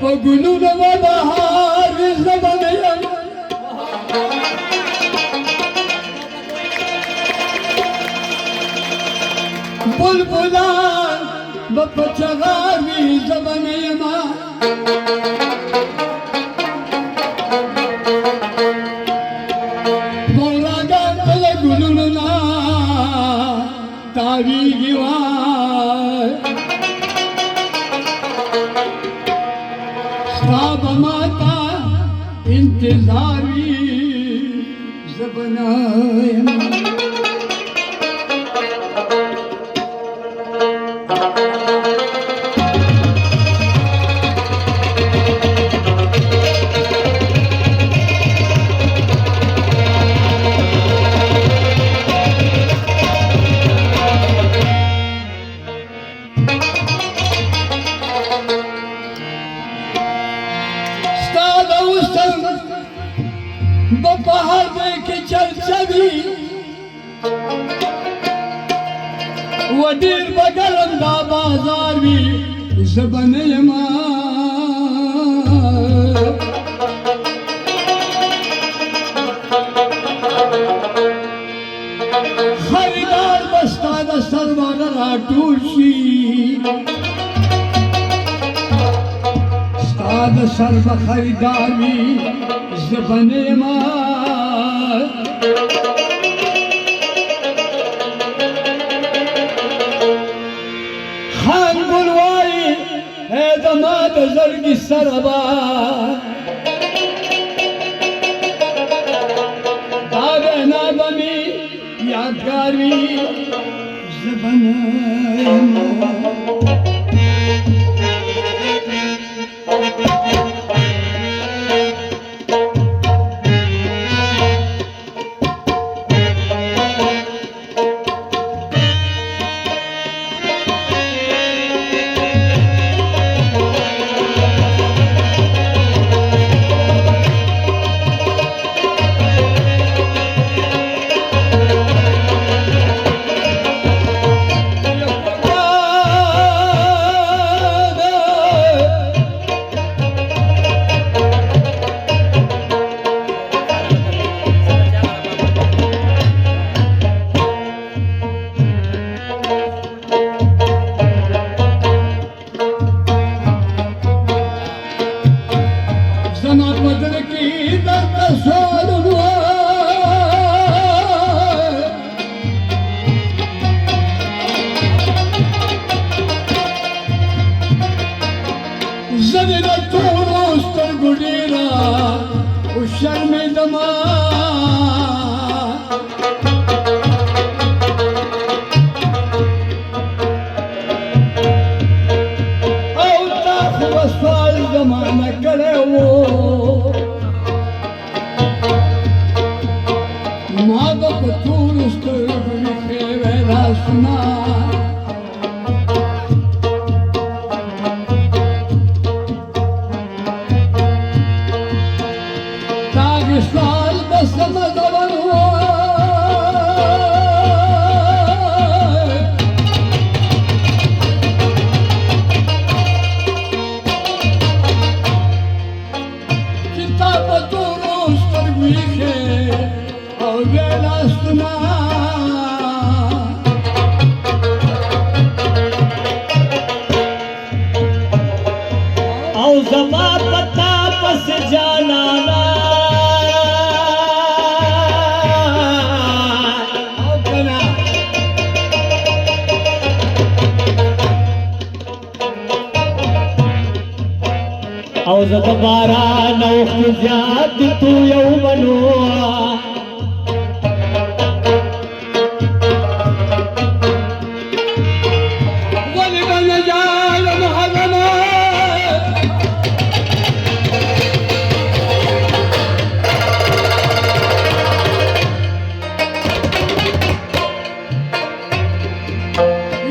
پگلون و بهار زبانیم بلبلان بپچغاوی زبانیم مولاگان پگلون نا تاوی گیوان ساب ماتا انتظاری زبانیم بپہر دے کے چرچا بھی ودیر بگرم دا بازار بھی زبان یما خریدار بستا دا سروار راٹور شی استاد سرب خریدار بھی زبان یما خان گلوائی اے دماد زرگی سربا داغ نابمی یادگاری زبان یما او زد باران اوخت زیاد تو یو منوا ولی من جال محرما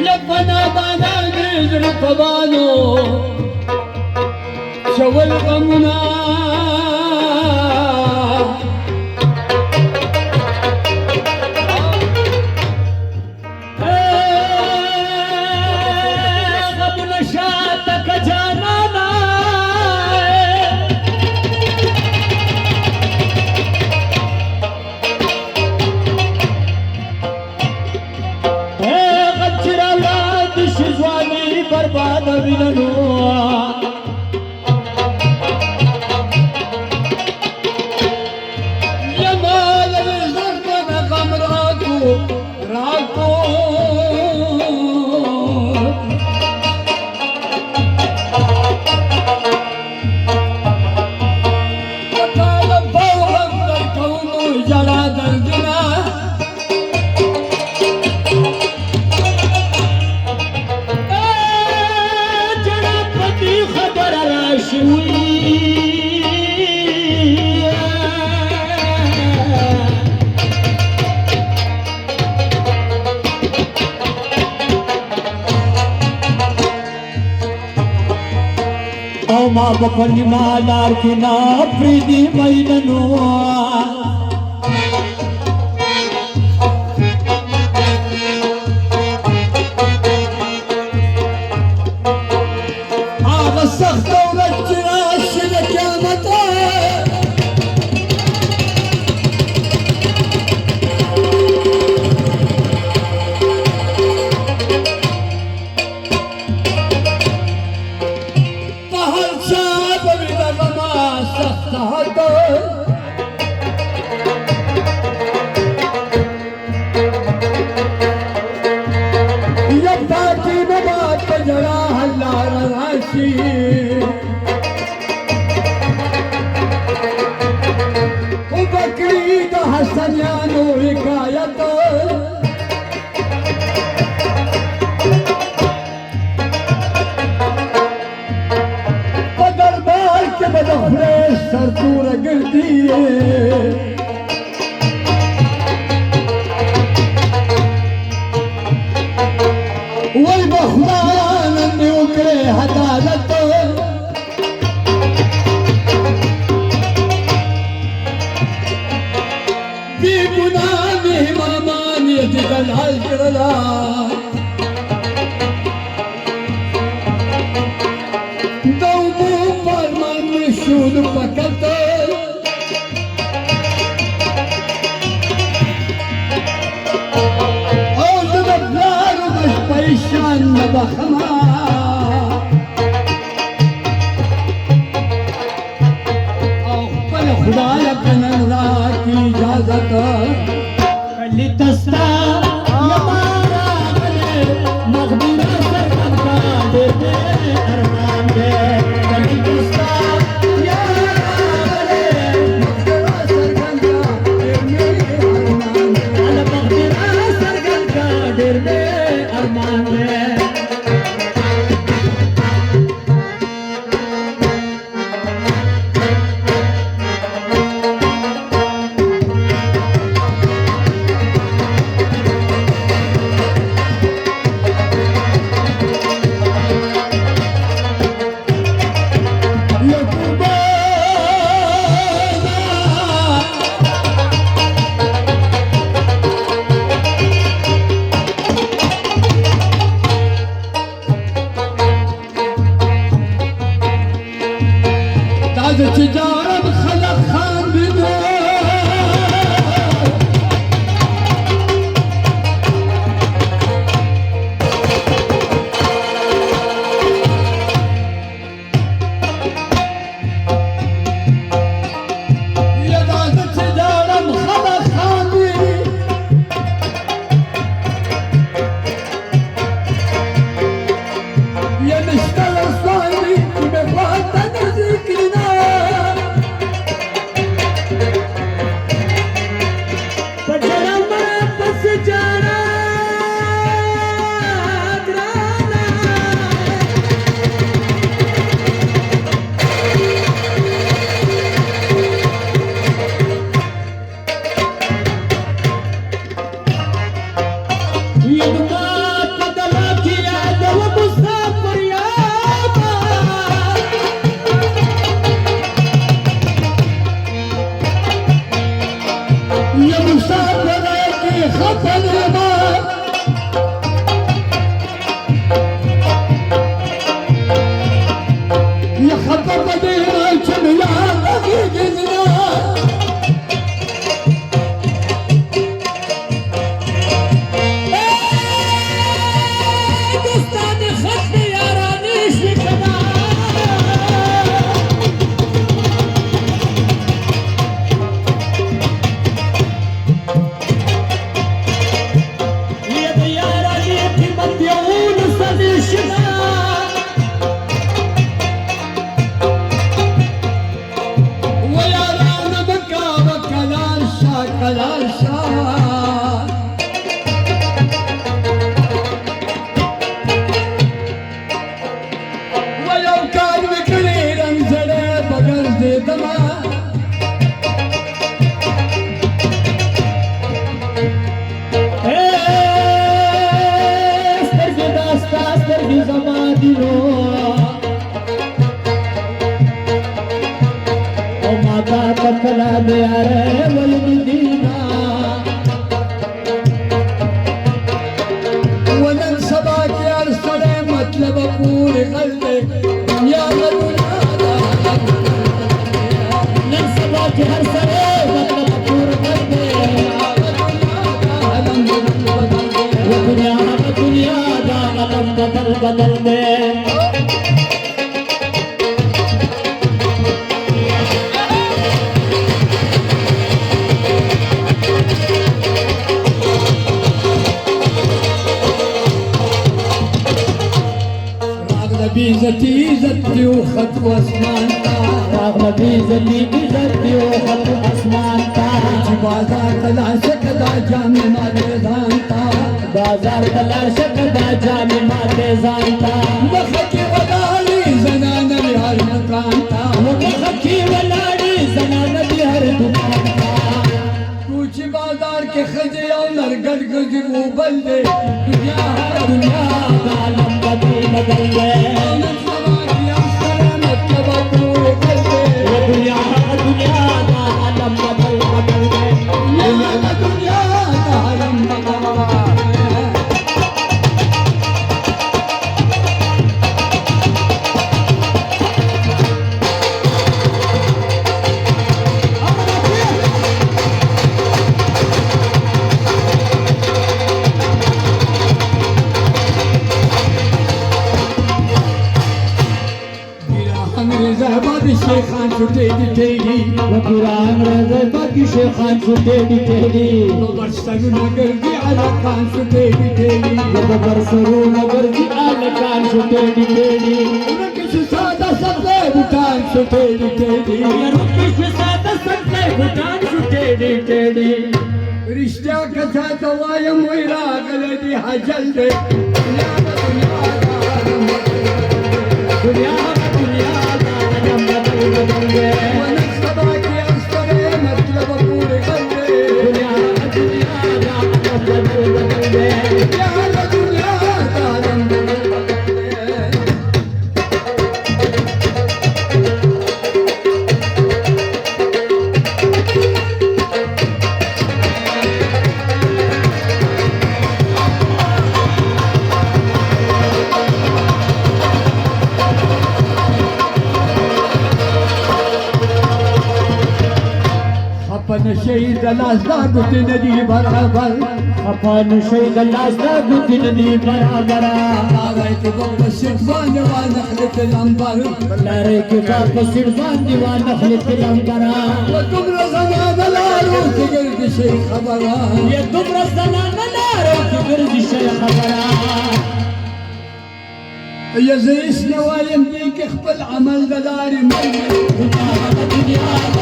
لبنا بانا نزر فبانو شول غمنا غمنا شاتك جانانا او ما بپنی مالار کی نا پریدی میننو آغا سخت دولت جراش لکامت حسنیانو حکایت دربار کے بدخلے سرطور گردی وی بخدان اندیو کرے حدالت الحجرلا دوبو فرمان مشود فقط اوز دبلارو دش پیشان نبخما او پر خدای کنن را کی اجازت کلی تستا تجارب خلق خان بدو يدعز تجارب خلق خان بدو يا مشتغل صايري بفاتن ذكرنا تا کلا دیاره والمدینہ ونن سبا کی ارسلے مطلب پورے کر دے دنیا نن سبا کی ارسلے مطلب پورے کر دے دنیا دا علم بدل بدل دے عزتي عزتي وخط واسمان راغنا بعزتي عزتي وخط واسمان بازار طلع شكدا جامي ما تزانتا بازار طلع شكدا جامي ما تزانتا مخكي ولالي زنانا بهر مكانتا مخكي ولالي زنانا بهر دكانتا کوچی بازار کے خجے اور نرگڑ گج وہ بلدے دنیا دنیا عالم بدل بدل گئے शेखान छुटे दिखेगी वकुरान रज़ा की शेखान छुटे दिखेगी बरसरू नगर की आलकान छुटे दिखेगी बरसरू नगर की आलकान छुटे दिखेगी रुकिश सादा सबले भूटान छुटे दिखेगी रुकिश सादा सबले भूटान छुटे दिखेगी रिश्ता कथा दवाया मोइरा गलती हजल दे दुनिया दुनिया شهيد الأصداق تندي برابر أفان شهيد الأصداق تندي برابر لاريك باب السرفان ونخلة الأنبار لاريك باب السرفان ونخلة الأنبار وتمر زمان الأرو تقرد شيء خبرا يا تمر زمان الأرو تقرد شيء خبرا يا زي سنوايم ديك اخبل عمل دلاري مجد دنيا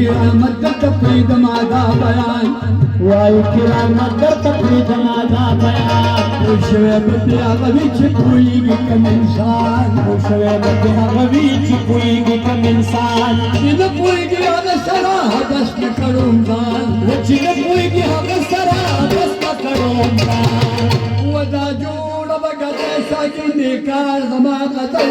كرامت تفريد ماذا بيان واي كرامت تفريد ماذا بيان وشويب بيا غبي تشكويك كم انسان وشويب بيا غبي تشكويك كم انسان نبويك هذا سراها بس نكرم ذان وجنبويك هذا سراها بس نكرم ذان ودا جوڑ بقى ساكن نكار غما قتل